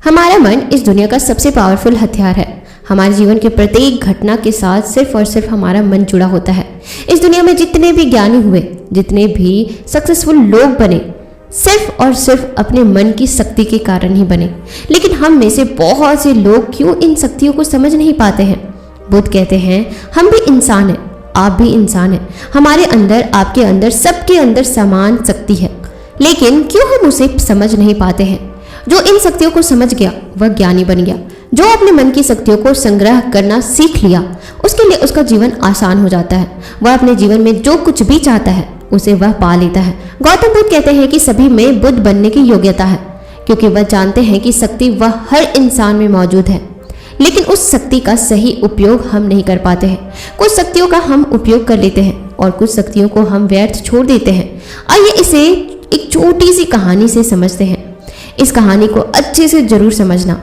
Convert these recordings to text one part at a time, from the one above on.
हमारा मन इस दुनिया का सबसे पावरफुल हथियार है। हमारे जीवन के प्रत्येक घटना के साथ सिर्फ और सिर्फ हमारा मन जुड़ा होता है। इस दुनिया में जितने भी ज्ञानी हुए, जितने भी सक्सेसफुल लोग बने, सिर्फ और सिर्फ अपने मन की शक्ति के कारण ही बने। लेकिन हम में से बहुत से लोग क्यों इन शक्तियों को समझ नहीं पाते हैं? बुद्ध कहते हैं, हम भी इंसान हैं, आप भी इंसान हैं। हमारे अंदर, आपके अंदर, सबके अंदर समान शक्ति है, लेकिन क्यों हम उसे समझ नहीं पाते हैं? जो इन शक्तियों को समझ गया वह ज्ञानी बन गया। जो अपने मन की शक्तियों को संग्रह करना सीख लिया, उसके लिए उसका जीवन आसान हो जाता है। वह अपने जीवन में जो कुछ भी चाहता है उसे वह पा लेता है। गौतम बुद्ध कहते हैं कि सभी में बुद्ध बनने की योग्यता है, क्योंकि वह जानते हैं कि शक्ति वह हर इंसान में मौजूद है, लेकिन उस शक्ति का सही उपयोग हम नहीं कर पाते हैं। कुछ शक्तियों का हम उपयोग कर लेते हैं और कुछ शक्तियों को हम व्यर्थ छोड़ देते हैं। आइए इसे एक छोटी सी कहानी से समझते हैं। इस कहानी को अच्छे से जरूर समझना।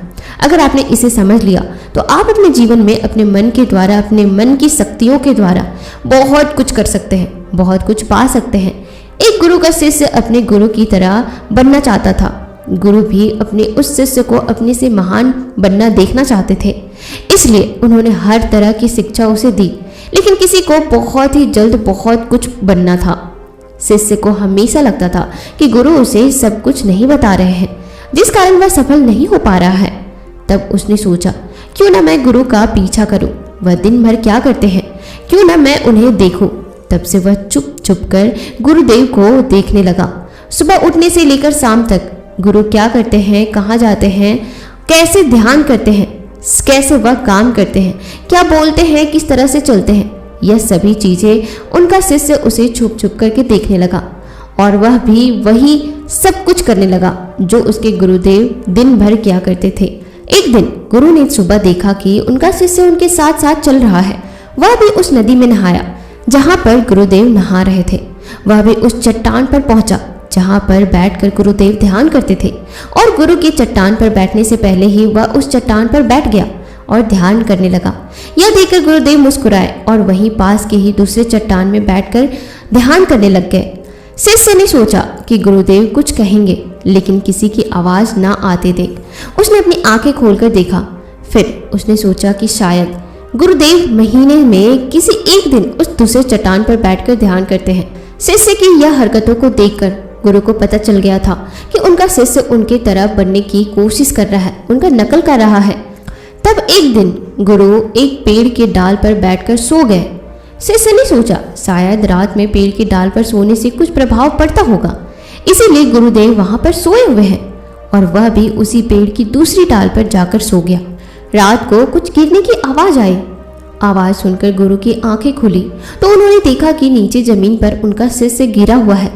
अगर आपने इसे समझ लिया तो आप अपने जीवन में अपने मन के द्वारा, अपने मन की शक्तियों के द्वारा बहुत कुछ कर सकते हैं, बहुत कुछ पा सकते हैं। एक गुरु का शिष्य अपने गुरु की तरह बनना चाहता था। गुरु भी अपने उस शिष्य को अपने से महान बनना देखना चाहते थे, इसलिए उन्होंने हर तरह की शिक्षा उसे दी। लेकिन किसी को बहुत ही जल्द बहुत कुछ बनना था। शिष्य को हमेशा लगता था कि गुरु उसे सब कुछ नहीं बता रहे हैं, जिस कारण वह सफल नहीं हो पा रहा है। तब उसने सोचा, क्यों ना मैं गुरु का पीछा करूं, वह दिन भर क्या करते हैं, क्यों ना मैं उन्हें देखूं। तब से वह चुप चुप कर गुरुदेव को देखने लगा। सुबह उठने से लेकर शाम तक गुरु क्या करते हैं, कहाँ जाते हैं, कैसे ध्यान करते हैं, कैसे वह काम करते हैं, क्या बोलते हैं, किस तरह से चलते हैं, यह सभी चीजें उनका शिष्य उसे छुप छुप करके देखने लगा। और वह भी वही सब कुछ करने लगा जो उसके गुरुदेव दिन भर किया करते थे। एक दिन गुरु ने सुबह देखा कि उनका शिष्य उनके साथ साथ चल रहा है। वह भी उस नदी में नहाया जहाँ पर गुरुदेव नहा रहे थे। वह भी उस चट्टान पर पहुंचा जहाँ पर बैठकर गुरुदेव ध्यान करते थे, और गुरु के चट्टान पर बैठने से पहले ही वह उस चट्टान पर बैठ गया और ध्यान करने लगा। यह देखकर गुरुदेव मुस्कुराए और वहीं पास के ही दूसरे चट्टान में बैठकर ध्यान करने लग गए। शिष्य ने सोचा कि गुरुदेव कुछ कहेंगे, लेकिन किसी की आवाज ना आते देख उसने अपनी आंखें खोलकर देखा। फिर उसने सोचा कि शायद गुरुदेव महीने में किसी एक दिन उस दूसरे चट्टान पर बैठकर ध्यान करते हैं। शिष्य की यह हरकतों को देखकर गुरु को पता चल गया था कि उनका शिष्य उनके तरह बनने की कोशिश कर रहा है, उनका नकल कर रहा है। तब एक दिन गुरु एक पेड़ के डाल पर बैठकर सो गए। शिष्य ने सोचा शायद रात में पेड़ के डाल पर सोने से कुछ प्रभाव पड़ता होगा, इसीलिए गुरुदेव वहां पर सोए हुए हैं, और वह भी उसी पेड़ की दूसरी डाल पर जाकर सो गया। रात को कुछ गिरने की आवाज आई। आवाज सुनकर गुरु की आंखें खुली तो उन्होंने देखा कि नीचे जमीन पर उनका शिष्य गिरा हुआ है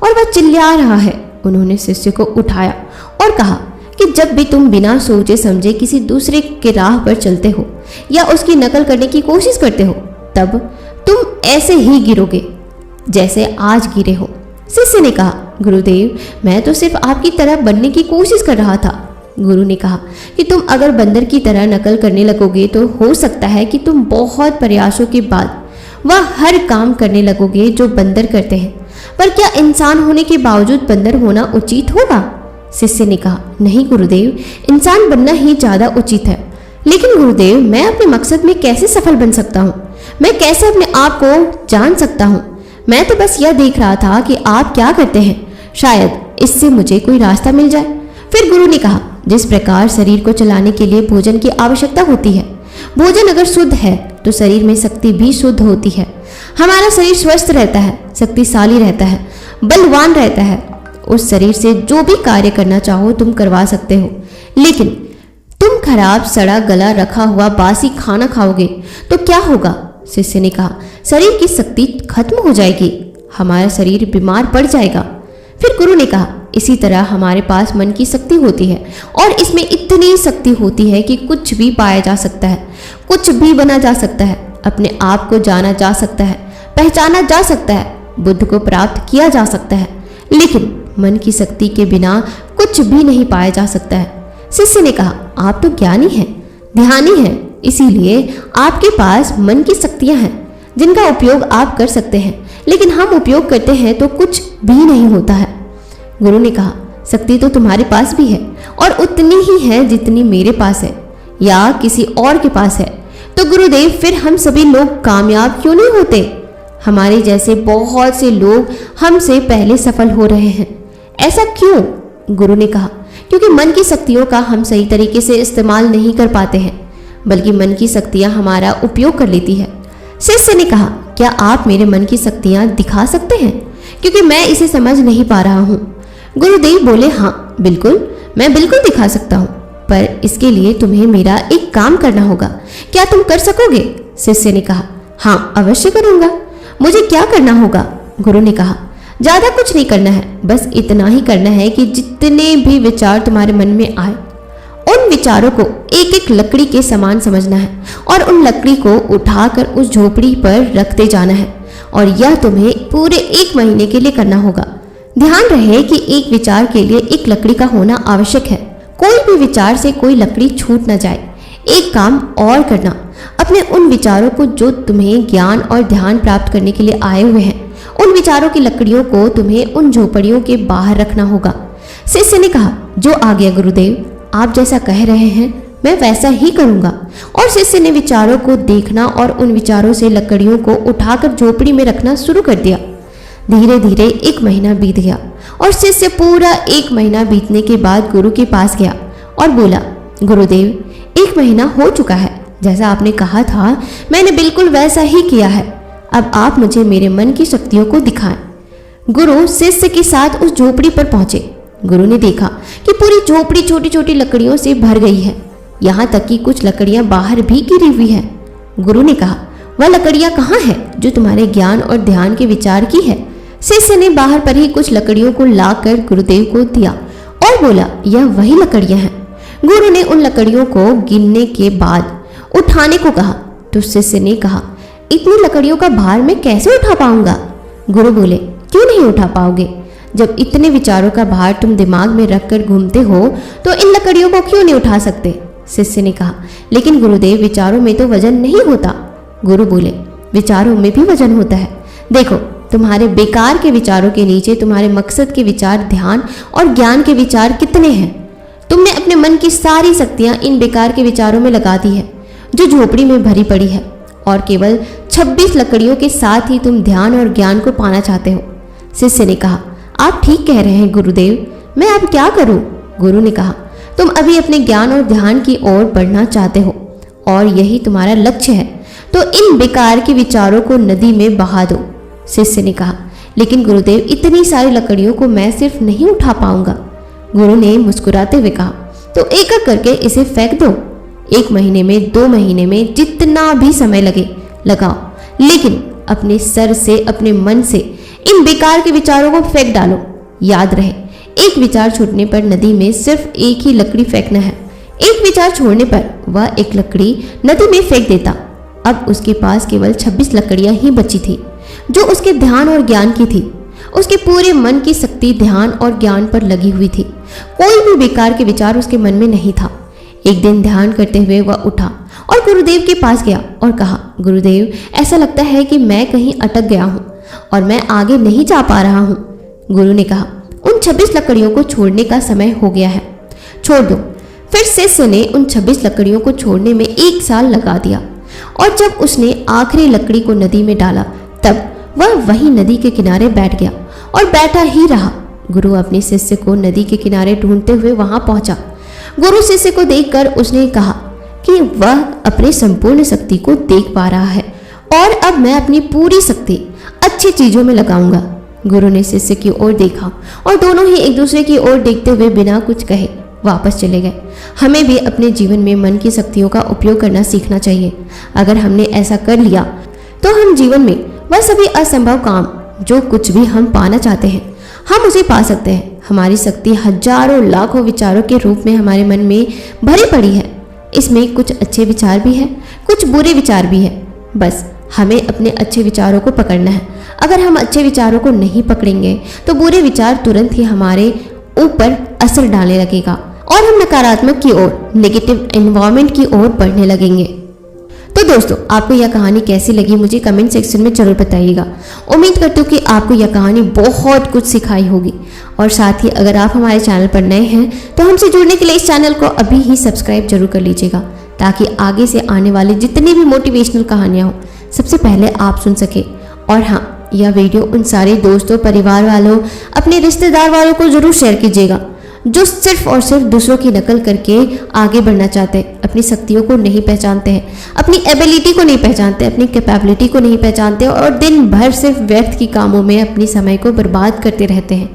और वह चिल्ला रहा है। उन्होंने शिष्य को उठाया और कहा कि जब भी तुम बिना सोचे समझे किसी दूसरे के राह पर चलते हो या उसकी नकल करने की कोशिश करते हो, तब तुम ऐसे ही गिरोगे जैसे आज गिरे हो। शिष्य ने कहा, गुरुदेव मैं तो सिर्फ आपकी तरह बनने की कोशिश कर रहा था। गुरु ने कहा कि तुम अगर बंदर की तरह नकल करने लगोगे तो हो सकता है कि तुम बहुत प्रयासों के बाद वह हर काम करने लगोगे जो बंदर करते हैं, पर क्या इंसान होने के बावजूद बंदर होना उचित होगा? शिष्य ने कहा, नहीं गुरुदेव, इंसान बनना ही ज्यादा उचित है। लेकिन गुरुदेव मैं अपने मकसद में कैसे सफल बन सकता हूँ? मैं कैसे अपने आप को जान सकता हूँ? मैं तो बस यह देख रहा था कि आप क्या करते हैं, शायद इससे मुझे कोई रास्ता मिल जाए। फिर गुरु ने कहा, जिस प्रकार शरीर को चलाने के लिए भोजन की आवश्यकता होती है, भोजन अगर शुद्ध है तो शरीर में शक्ति भी शुद्ध होती है। हमारा शरीर स्वस्थ रहता है, शक्तिशाली रहता है, बलवान रहता है। उस शरीर से जो भी कार्य करना चाहो तुम करवा सकते हो। लेकिन तुम खराब सड़ा गला रखा हुआ बासी खाना खाओगे तो क्या होगा? शिष्य ने कहा, शरीर की शक्ति खत्म हो जाएगी, हमारा शरीर बीमार पड़ जाएगा। फिर गुरु ने कहा, इसी तरह हमारे पास मन की शक्ति होती है और इसमें इतनी शक्ति होती है कि कुछ भी पाया जा सकता है, कुछ भी बना जा सकता है, अपने आप को जाना जा सकता है, पहचाना जा सकता है, बुद्ध को प्राप्त किया जा सकता है। लेकिन मन की शक्ति के बिना कुछ भी नहीं पाया जा सकता है। शिष्य ने कहा, आप तो ज्ञानी हैं, ध्यानी हैं, इसीलिए आपके पास मन की शक्तियां हैं जिनका उपयोग आप कर सकते हैं, लेकिन हम उपयोग करते हैं तो कुछ भी नहीं होता है। गुरु ने कहा, शक्ति तो तुम्हारे पास भी है और उतनी ही है जितनी मेरे पास है या किसी और के पास है। तो गुरुदेव फिर हम सभी लोग कामयाब क्यों नहीं होते? हमारे जैसे बहुत से लोग हमसे पहले सफल हो रहे हैं। ऐसा क्यों? गुरु ने कहा, क्योंकि मन की शक्तियों का हम सही तरीके से इस्तेमाल नहीं कर पाते हैं, बल्कि मन की शक्तियां हमारा उपयोग कर लेती है। शिष्य ने कहा, क्या आप मेरे मन की शक्तियां दिखा सकते हैं, क्योंकि मैं इसे समझ नहीं पा रहा हूँ। गुरुदेव बोले, हाँ बिल्कुल, मैं बिल्कुल दिखा सकता हूँ, पर इसके लिए तुम्हें मेरा एक काम करना होगा। क्या तुम कर सकोगे? शिष्य ने कहा, हाँ अवश्य करूंगा। मुझे क्या करना होगा? गुरु ने कहा, ज्यादा कुछ नहीं करना है, बस इतना ही करना है कि जितने भी विचार तुम्हारे मन में आए उन विचारों को एक एक लकड़ी के समान समझना है और उन लकड़ी को उठाकर उस झोपड़ी पर रखते जाना है। और यह तुम्हें पूरे 1 महीने के लिए करना होगा। ध्यान रहे कि एक विचार के लिए एक लकड़ी का होना आवश्यक है। कोई भी विचार से कोई लकड़ी छूट न जाए। एक काम और करना, अपने उन विचारों को जो तुम्हें ज्ञान और ध्यान प्राप्त करने के लिए आए हुए हैं, उन विचारों की लकड़ियों को तुम्हें उन झोपड़ियों के बाहर रखना होगा। शिष्य ने कहा, जो आ गया गुरुदेव, आप जैसा कह रहे हैं मैं वैसा ही करूंगा। और शिष्य ने विचारों को देखना और उन विचारों से लकड़ियों को उठाकर झोपड़ी में रखना शुरू कर दिया। धीरे धीरे 1 महीना बीत गया और शिष्य पूरा 1 महीना बीतने के बाद गुरु के पास गया और बोला, गुरुदेव 1 महीना हो चुका है, जैसा आपने कहा था मैंने बिल्कुल वैसा ही किया है। अब आप मुझे मेरे मन की शक्तियों को दिखाएं। गुरु शिष्य के साथ उस झोपड़ी पर पहुंचे। गुरु ने देखा कि पूरी झोपड़ी छोटी छोटी लकड़ियों से भर गई है, यहाँ तक कि कुछ लकड़ियां बाहर भी गिरी हुई है। गुरु ने कहा, वह लकड़ियां कहाँ है जो तुम्हारे ज्ञान और ध्यान के विचार की है? शिष्य ने बाहर पर ही कुछ लकड़ियों को लाकर गुरुदेव को दिया और बोला, यह वही लकड़ियां हैं। गुरु ने उन लकड़ियों को गिनने के बाद उठाने को कहा तो शिष्य ने कहा, इतनी लकड़ियों का भार मैं कैसे उठा पाऊंगा? गुरु बोले, क्यों नहीं उठा पाओगे? जब इतने विचारों का भार तुम दिमाग में रखकर घूमते हो तो इन लकड़ियों को क्यों नहीं उठा सकते? शिष्य ने कहा, लेकिन गुरुदेव विचारों में तो वजन नहीं होता। गुरु बोले, विचारों में भी वजन होता है। देखो, तुम्हारे बेकार के विचारों के नीचे तुम्हारे मकसद के विचार, ध्यान और ज्ञान के विचार कितने हैं? तुमने अपने मन की सारी शक्तियां इन बेकार के विचारों में लगा दी है जो झोपड़ी में भरी पड़ी है, और केवल 26 लकड़ियों के साथ ही तुम ध्यान और ज्ञान को पाना चाहते हो। शिष्य ने कहा, आप ठीक कह रहे हैं गुरुदेव, मैं अब क्या करूं? गुरु ने कहा, तुम अभी अपने ज्ञान और ध्यान की ओर बढ़ना चाहते हो और यही तुम्हारा लक्ष्य है, तो इन बेकार के विचारों को नदी में बहा दो। शिष्य ने कहा, लेकिन गुरुदेव इतनी सारी लकड़ियों को मैं सिर्फ नहीं उठा पाऊंगा। गुरु ने मुस्कुराते हुए कहा, तो एक एक करके इसे फेंक दो। 1 महीने में, 2 महीने में, जितना भी समय लगे लगाओ, लेकिन अपने सर से, अपने मन से इन बेकार के विचारों को फेंक डालो। याद रहे, एक विचार छूटने पर नदी में सिर्फ एक ही लकड़ी फेंकना है। एक विचार छोड़ने पर वह एक लकड़ी नदी में फेंक देता। अब उसके पास केवल 26 लकड़ियां ही बची थी जो उसके ध्यान और ज्ञान की थी। उसके पूरे मन की शक्ति ध्यान और ज्ञान पर लगी हुई थी। कोई भी बेकार के विचार उसके मन में नहीं था। एक दिन ध्यान करते हुए वह उठा और गुरुदेव के पास गया और कहा, गुरुदेव ऐसा लगता है कि मैं कहीं अटक गया हूँ और मैं आगे नहीं जा पा रहा हूँ। गुरु ने कहा, उन 26 लकड़ियों को छोड़ने का समय हो गया है, छोड़ दो। फिर शिष्य ने उन 26 लकड़ियों को छोड़ने में 1 साल लगा दिया और जब उसने आखिरी लकड़ी को नदी में डाला तब वह वहीं नदी के किनारे बैठ गया और बैठा ही रहा। गुरु अपने शिष्य को नदी के किनारे ढूंढते हुए वहां पहुंचा। गुरु शिष्य को देखकर उसने कहा कि वह अपने संपूर्ण शक्ति को देख पा रहा है और अब मैं अपनी पूरी शक्ति अच्छी चीजों में लगाऊंगा। गुरु ने शिष्य की ओर देखा और दोनों ही एक दूसरे की ओर देखते हुए बिना कुछ कहे वापस चले गए। हमें भी अपने जीवन में मन की शक्तियों का उपयोग करना सीखना चाहिए। अगर हमने ऐसा कर लिया तो हम जीवन में वह सभी असंभव काम, जो कुछ भी हम पाना चाहते हैं, हम उसे पा सकते हैं। हमारी शक्ति हजारों लाखों विचारों के रूप में हमारे मन में भरी पड़ी है। इसमें कुछ अच्छे विचार भी हैं, कुछ बुरे विचार भी हैं। बस हमें अपने अच्छे विचारों को पकड़ना है। अगर हम अच्छे विचारों को नहीं पकड़ेंगे तो बुरे विचार तुरंत ही हमारे ऊपर असर डालने लगेगा और हम नकारात्मक की ओर, नेगेटिव एनवायरनमेंट की ओर बढ़ने लगेंगे। तो दोस्तों, आपको यह कहानी कैसी लगी मुझे कमेंट सेक्शन में जरूर बताइएगा। उम्मीद करती हूँ कि आपको यह कहानी बहुत कुछ सिखाई होगी। और साथ ही अगर आप हमारे चैनल पर नए हैं तो हमसे जुड़ने के लिए इस चैनल को अभी ही सब्सक्राइब जरूर कर लीजिएगा, ताकि आगे से आने वाली जितनी भी मोटिवेशनल कहानियाँ हों सबसे पहले आप सुन सके। और हाँ, यह वीडियो उन सारे दोस्तों, परिवार वालों, अपने रिश्तेदार वालों को जरूर शेयर कीजिएगा जो सिर्फ और सिर्फ दूसरों की नकल करके आगे बढ़ना चाहते हैं, अपनी शक्तियों को नहीं पहचानते हैं, अपनी एबिलिटी को नहीं पहचानते, अपनी कैपेबिलिटी को नहीं पहचानते और दिन भर सिर्फ व्यर्थ की कामों में अपनी समय को बर्बाद करते रहते हैं।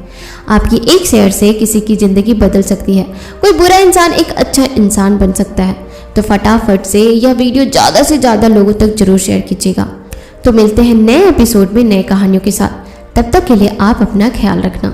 आपकी एक शेयर से किसी की जिंदगी बदल सकती है। कोई बुरा इंसान एक अच्छा इंसान बन सकता है। तो फटाफट से यह वीडियो ज़्यादा से ज़्यादा लोगों तक जरूर शेयर कीजिएगा। तो मिलते हैं नए एपिसोड में नए कहानियों के साथ। तब तक के लिए आप अपना ख्याल रखना।